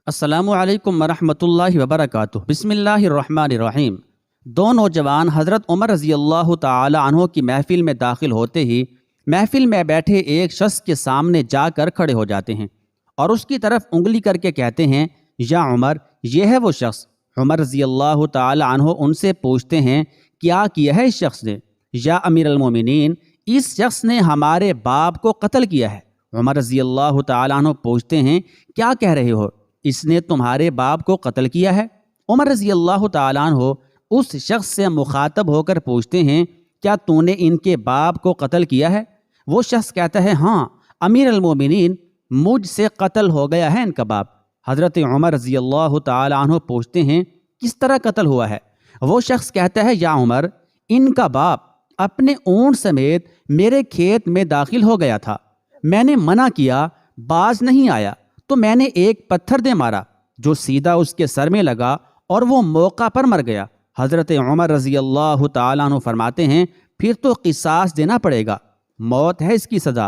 السلام علیکم ورحمۃ اللہ وبرکاتہ۔ بسم اللہ الرحمن الرحیم۔ دو نوجوان حضرت عمر رضی اللہ تعالی عنہ کی محفل میں داخل ہوتے ہی محفل میں بیٹھے ایک شخص کے سامنے جا کر کھڑے ہو جاتے ہیں اور اس کی طرف انگلی کر کے کہتے ہیں، یا عمر، یہ ہے وہ شخص۔ عمر رضی اللہ تعالی عنہ ان سے پوچھتے ہیں، کیا کیا ہے اس شخص نے؟ یا امیر المومنین، اس شخص نے ہمارے باپ کو قتل کیا ہے۔ عمر رضی اللہ تعالی عنہ پوچھتے ہیں، کیا کہہ رہے ہو؟ اس نے تمہارے باپ کو قتل کیا ہے؟ عمر رضی اللہ تعالیٰ عنہ اس شخص سے مخاطب ہو کر پوچھتے ہیں، کیا تو نے ان کے باپ کو قتل کیا ہے؟ وہ شخص کہتا ہے، ہاں امیر المومنین، مجھ سے قتل ہو گیا ہے ان کا باپ۔ حضرت عمر رضی اللہ تعالیٰ عنہ پوچھتے ہیں، کس طرح قتل ہوا ہے؟ وہ شخص کہتا ہے، یا عمر، ان کا باپ اپنے اونٹ سمیت میرے کھیت میں داخل ہو گیا تھا، میں نے منع کیا، باز نہیں آیا تو میں نے ایک پتھر دے مارا جو سیدھا اس کے سر میں لگا اور وہ موقع پر مر گیا۔ حضرت عمر رضی اللہ تعالیٰ عنہ فرماتے ہیں، پھر تو قصاص دینا پڑے گا، موت ہے اس کی سزا۔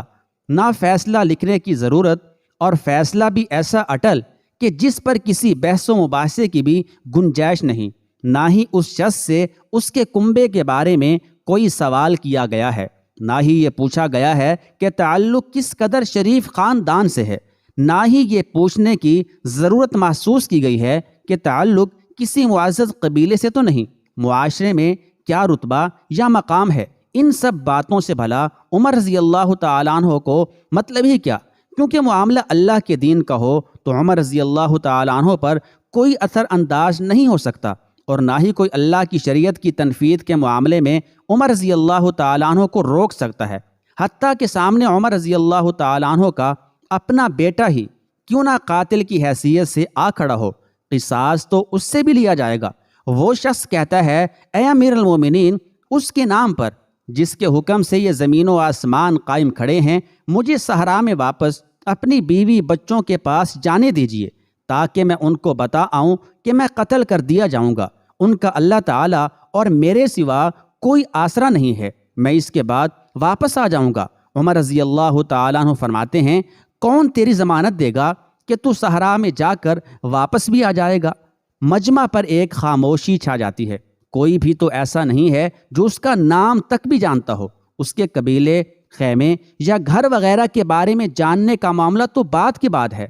نہ فیصلہ لکھنے کی ضرورت، اور فیصلہ بھی ایسا اٹل کہ جس پر کسی بحث و مباحثے کی بھی گنجائش نہیں، نہ ہی اس شخص سے اس کے کنبے کے بارے میں کوئی سوال کیا گیا ہے، نہ ہی یہ پوچھا گیا ہے کہ تعلق کس قدر شریف خاندان سے ہے، نہ ہی یہ پوچھنے کی ضرورت محسوس کی گئی ہے کہ تعلق کسی معزز قبیلے سے تو نہیں، معاشرے میں کیا رتبہ یا مقام ہے۔ ان سب باتوں سے بھلا عمر رضی اللہ تعالیٰ عنہ کو مطلب ہی کیا؟ کیونکہ معاملہ اللہ کے دین کا ہو تو عمر رضی اللہ تعالیٰ عنہ پر کوئی اثر انداز نہیں ہو سکتا، اور نہ ہی کوئی اللہ کی شریعت کی تنفیذ کے معاملے میں عمر رضی اللہ تعالیٰ عنہ کو روک سکتا ہے۔ حتیٰ کہ سامنے عمر رضی اللہ تعالیٰ عنہ کا اپنا بیٹا ہی کیوں نہ قاتل کی حیثیت سے آ کھڑا ہو، قصاص تو اس سے بھی لیا جائے گا۔ وہ شخص کہتا ہے، اے امیر المومنین، اس کے نام پر جس کے حکم سے یہ زمین و آسمان قائم کھڑے ہیں، مجھے صحرا میں واپس اپنی بیوی بچوں کے پاس جانے دیجیے تاکہ میں ان کو بتا آؤں کہ میں قتل کر دیا جاؤں گا، ان کا اللہ تعالیٰ اور میرے سوا کوئی آسرا نہیں ہے، میں اس کے بعد واپس آ جاؤں گا۔ عمر رضی اللہ تعالیٰ عنہ فرماتے ہیں، کون تیری ضمانت دے گا کہ تو صحرا میں جا کر واپس بھی آ جائے گا؟ مجمع پر ایک خاموشی چھا جاتی ہے۔ کوئی بھی تو ایسا نہیں ہے جو اس کا نام تک بھی جانتا ہو، اس کے قبیلے، خیمے یا گھر وغیرہ کے بارے میں جاننے کا معاملہ تو بات کی بات ہے۔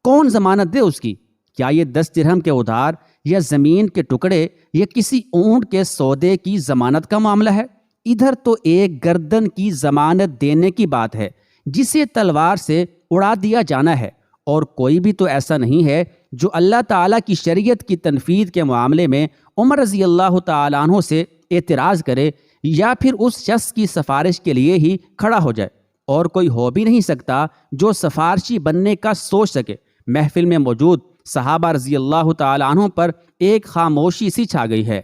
کون ضمانت دے اس کی؟ کیا یہ 10 درہم کے ادھار یا زمین کے ٹکڑے یا کسی اونٹ کے سودے کی ضمانت کا معاملہ ہے؟ ادھر تو ایک گردن کی ضمانت دینے کی بات ہے جسے تلوار سے اڑا دیا جانا ہے، اور کوئی بھی تو ایسا نہیں ہے جو اللہ تعالیٰ کی شریعت کی تنفیذ کے معاملے میں عمر رضی اللہ تعالیٰ عنہ سے اعتراض کرے یا پھر اس شخص کی سفارش کے لیے ہی کھڑا ہو جائے، اور کوئی ہو بھی نہیں سکتا جو سفارشی بننے کا سوچ سکے۔ محفل میں موجود صحابہ رضی اللہ تعالیٰ عنہ پر ایک خاموشی سی چھا گئی ہے۔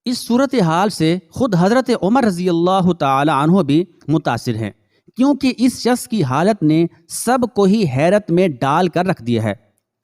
اس صورتحال سے خود حضرت عمر رضی اللہ تعالیٰ عنہ بھی متاثر ہیں، کیونکہ اس شخص کی حالت نے سب کو ہی حیرت میں ڈال کر رکھ دیا ہے۔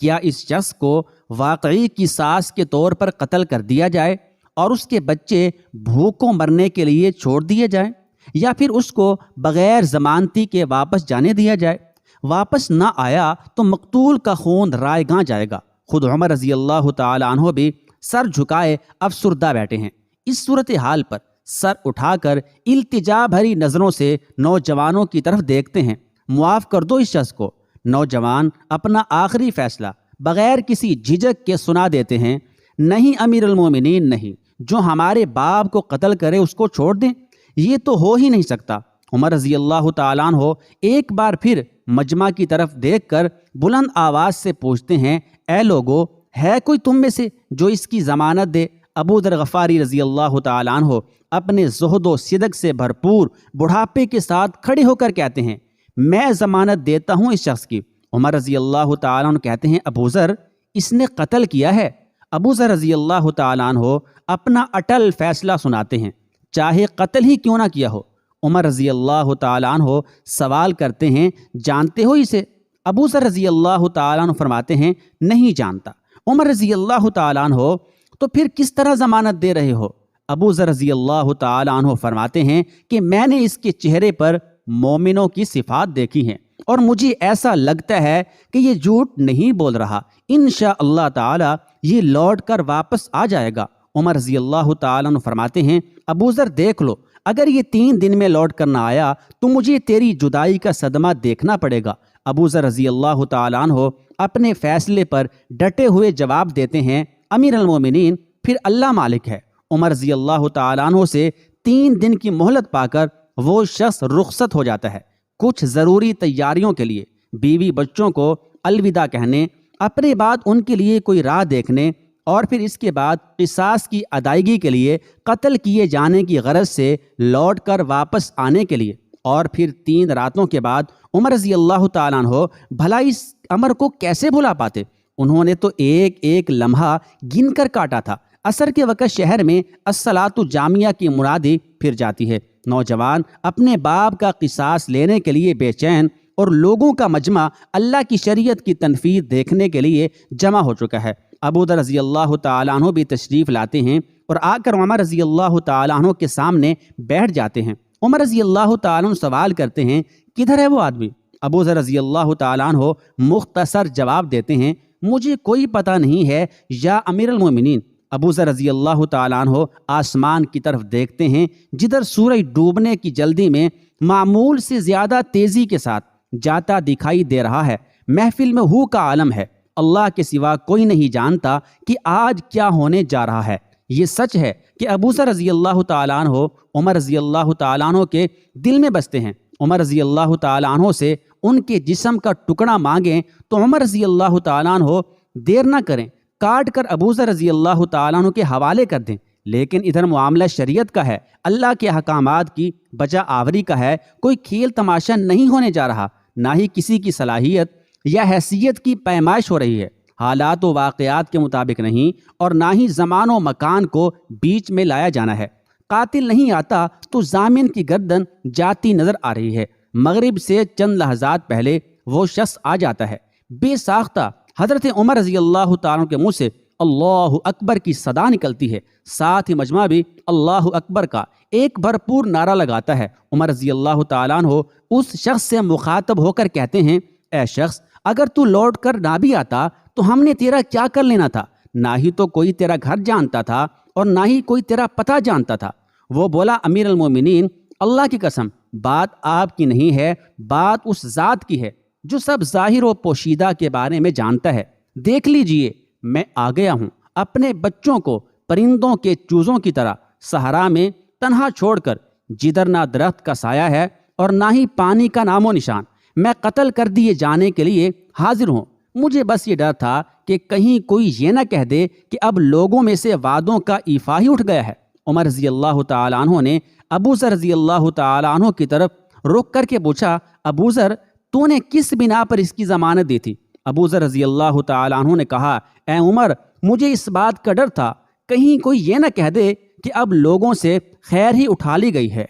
کیا اس شخص کو واقعی قصاص کے طور پر قتل کر دیا جائے اور اس کے بچے بھوکوں مرنے کے لیے چھوڑ دیے جائیں، یا پھر اس کو بغیر ضمانتی کے واپس جانے دیا جائے؟ واپس نہ آیا تو مقتول کا خون رائے گاں جائے گا۔ خود عمر رضی اللہ تعالیٰ عنہ بھی سر جھکائے افسردہ بیٹھے ہیں۔ اس صورتحال پر سر اٹھا کر التجا بھری نظروں سے نوجوانوں کی طرف دیکھتے ہیں، معاف کر دو اس شخص کو۔ نوجوان اپنا آخری فیصلہ بغیر کسی جھجک کے سنا دیتے ہیں، نہیں امیر المومنین، نہیں، جو ہمارے باپ کو قتل کرے اس کو چھوڑ دیں، یہ تو ہو ہی نہیں سکتا۔ عمر رضی اللہ تعالیٰ عنہ ایک بار پھر مجمع کی طرف دیکھ کر بلند آواز سے پوچھتے ہیں، اے لوگو، ہے کوئی تم میں سے جو اس کی ضمانت دے؟ ابو ذر غفاری رضی اللہ تعالیٰ عنہ اپنے زہد و صدق سے بھرپور بڑھاپے کے ساتھ کھڑے ہو کر کہتے ہیں، میں ضمانت دیتا ہوں اس شخص کی۔ عمر رضی اللہ تعالیٰ عنہ کہتے ہیں، ابو ذر، اس نے قتل کیا ہے؟ ابو ذر رضی اللہ تعالیٰ عنہ اپنا اٹل فیصلہ سناتے ہیں، چاہے قتل ہی کیوں نہ کیا ہو۔ عمر رضی اللہ تعالیٰ عنہ سوال کرتے ہیں، جانتے ہو اسے؟ ابو ذر رضی اللہ تعالیٰ عنہ فرماتے ہیں، نہیں جانتا۔ عمر رضی اللہ تعالیٰ عنہ، تو پھر کس طرح ضمانت دے رہے ہو؟ ابو ذر رضی اللہ تعالیٰ عنہ فرماتے ہیں کہ میں نے اس کے چہرے پر مومنوں کی صفات دیکھی ہیں، اور مجھے ایسا لگتا ہے کہ یہ جھوٹ نہیں بول رہا، انشاءاللہ تعالی یہ لوٹ کر واپس آ جائے گا۔ عمر رضی اللہ تعالیٰ عنہ فرماتے ہیں، ابو ذر دیکھ لو، اگر یہ 3 دن میں لوٹ کر نہ آیا تو مجھے تیری جدائی کا صدمہ دیکھنا پڑے گا۔ ابو ذر رضی اللہ تعالیٰ عنہ اپنے فیصلے پر ڈٹے ہوئے جواب دیتے ہیں، امیر المومنین پھر اللہ مالک ہے۔ عمر رضی اللہ تعالیٰ عنہ سے 3 دن کی مہلت پا کر وہ شخص رخصت ہو جاتا ہے، کچھ ضروری تیاریوں کے لیے، بیوی بچوں کو الوداع کہنے، اپنے بعد ان کے لیے کوئی راہ دیکھنے، اور پھر اس کے بعد قصاص کی ادائیگی کے لیے قتل کیے جانے کی غرض سے لوٹ کر واپس آنے کے لیے، اور پھر 3 راتوں کے بعد عمر رضی اللہ تعالیٰ عنہ بھلا اس امر کو کیسے بھلا پاتے؟ انہوں نے تو ایک ایک لمحہ گن کر کاٹا تھا۔ عصر کے وقت شہر میں الصلاۃ جامعہ کی منادی پھر جاتی ہے، نوجوان اپنے باپ کا قصاص لینے کے لیے بے چین، اور لوگوں کا مجمع اللہ کی شریعت کی تنفیذ دیکھنے کے لیے جمع ہو چکا ہے۔ ابو ذر رضی اللہ تعالیٰ عنہ بھی تشریف لاتے ہیں اور آ کر عمر رضی اللہ تعالیٰ عنہ کے سامنے بیٹھ جاتے ہیں۔ عمر رضی اللہ تعالیٰ عنہ سوال کرتے ہیں، کدھر ہے وہ آدمی؟ ابو ذر رضی اللہ تعالیٰ عنہ مختصر جواب دیتے ہیں، مجھے کوئی پتہ نہیں ہے یا امیر المومنین۔ ابو ذر رضی اللہ تعالیٰ عنہ آسمان کی طرف دیکھتے ہیں، جدھر سورج ڈوبنے کی جلدی میں معمول سے زیادہ تیزی کے ساتھ جاتا دکھائی دے رہا ہے۔ محفل میں ہو کا عالم ہے، اللہ کے سوا کوئی نہیں جانتا کہ آج کیا ہونے جا رہا ہے۔ یہ سچ ہے کہ ابو ذر رضی اللہ تعالیٰ عنہ عمر رضی اللہ تعالیٰ عنہ کے دل میں بستے ہیں۔ عمر رضی اللہ تعالیٰ عنہ سے ان کے جسم کا ٹکڑا مانگیں تو عمر رضی اللہ تعالیٰ عنہ دیر نہ کریں، کاٹ کر ابو ذر رضی اللہ تعالیٰ عنہ کے حوالے کر دیں۔ لیکن ادھر معاملہ شریعت کا ہے، اللہ کے احکامات کی بجا آوری کا ہے، کوئی کھیل تماشا نہیں ہونے جا رہا، نہ ہی کسی کی صلاحیت یا حیثیت کی پیمائش ہو رہی ہے، حالات و واقعات کے مطابق نہیں، اور نہ ہی زمان و مکان کو بیچ میں لایا جانا ہے۔ قاتل نہیں آتا تو ضامن کی گردن جاتی نظر آ رہی ہے۔ مغرب سے چند لحظات پہلے وہ شخص آ جاتا ہے، بے ساختہ حضرت عمر رضی اللہ تعالیٰ کے منہ سے اللہ اکبر کی صدا نکلتی ہے، ساتھ ہی مجمع بھی اللہ اکبر کا ایک بھرپور نعرہ لگاتا ہے۔ عمر رضی اللہ تعالیٰ عنہ اس شخص سے مخاطب ہو کر کہتے ہیں، اے شخص، اگر تو لوٹ کر نہ بھی آتا تو ہم نے تیرا کیا کر لینا تھا؟ نہ ہی تو کوئی تیرا گھر جانتا تھا اور نہ ہی کوئی تیرا پتہ جانتا تھا۔ وہ بولا، امیر المومنین، اللہ کی قسم، بات آپ کی نہیں ہے، بات اس ذات کی ہے جو سب ظاہر و پوشیدہ کے بارے میں جانتا ہے۔ دیکھ لیجئے، میں آ گیا ہوں، اپنے بچوں کو پرندوں کے چوزوں کی طرح صحرا میں تنہا چھوڑ کر، جدھر نہ درخت کا سایہ ہے اور نہ ہی پانی کا نام و نشان۔ میں قتل کر دیے جانے کے لیے حاضر ہوں۔ مجھے بس یہ ڈر تھا کہ کہیں کوئی یہ نہ کہہ دے کہ اب لوگوں میں سے وعدوں کا ایفا ہی اٹھ گیا ہے۔ عمر رضی اللہ تعالیٰ عنہ نے ابو ذر رضی اللہ تعالیٰ عنہ کی طرف رک کر کے پوچھا، ابو ذر، تو نے کس بنا پر اس کی ضمانت دی تھی؟ ابو ذر رضی اللہ تعالیٰ عنہ نے کہا، اے عمر، مجھے اس بات کا ڈر تھا کہیں کوئی یہ نہ کہہ دے کہ اب لوگوں سے خیر ہی اٹھا لی گئی ہے۔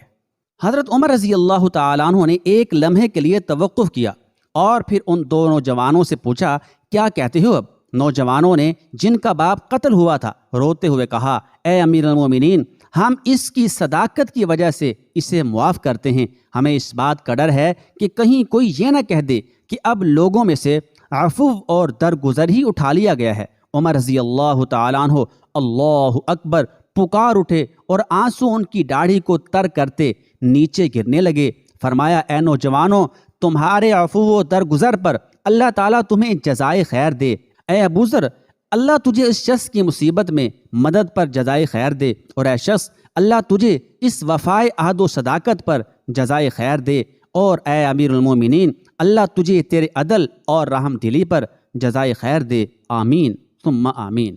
حضرت عمر رضی اللہ تعالیٰ عنہ نے ایک لمحے کے لیے توقف کیا اور پھر ان دو نوجوانوں سے پوچھا، کیا کہتے ہو اب؟ نوجوانوں نے، جن کا باپ قتل ہوا تھا، روتے ہوئے کہا، اے امیر المومنین، ہم اس کی صداقت کی وجہ سے اسے معاف کرتے ہیں۔ ہمیں اس بات کا ڈر ہے کہ کہیں کوئی یہ نہ کہہ دے کہ اب لوگوں میں سے عفو اور درگزر ہی اٹھا لیا گیا ہے۔ عمر رضی اللہ تعالیٰ عنہ اللہ اکبر پکار اٹھے اور آنسو ان کی داڑھی کو تر کرتے نیچے گرنے لگے۔ فرمایا، اے نوجوانوں، تمہارے عفو و درگزر پر اللہ تعالیٰ تمہیں جزائے خیر دے۔ اے ابو ذر، اللہ تجھے اس شخص کی مصیبت میں مدد پر جزائے خیر دے، اور اے شخص، اللہ تجھے اس وفائے عہد و صداقت پر جزائے خیر دے، اور اے امیر المومنین، اللہ تجھے تیرے عدل اور رحم دلی پر جزائے خیر دے۔ آمین ثم آمین۔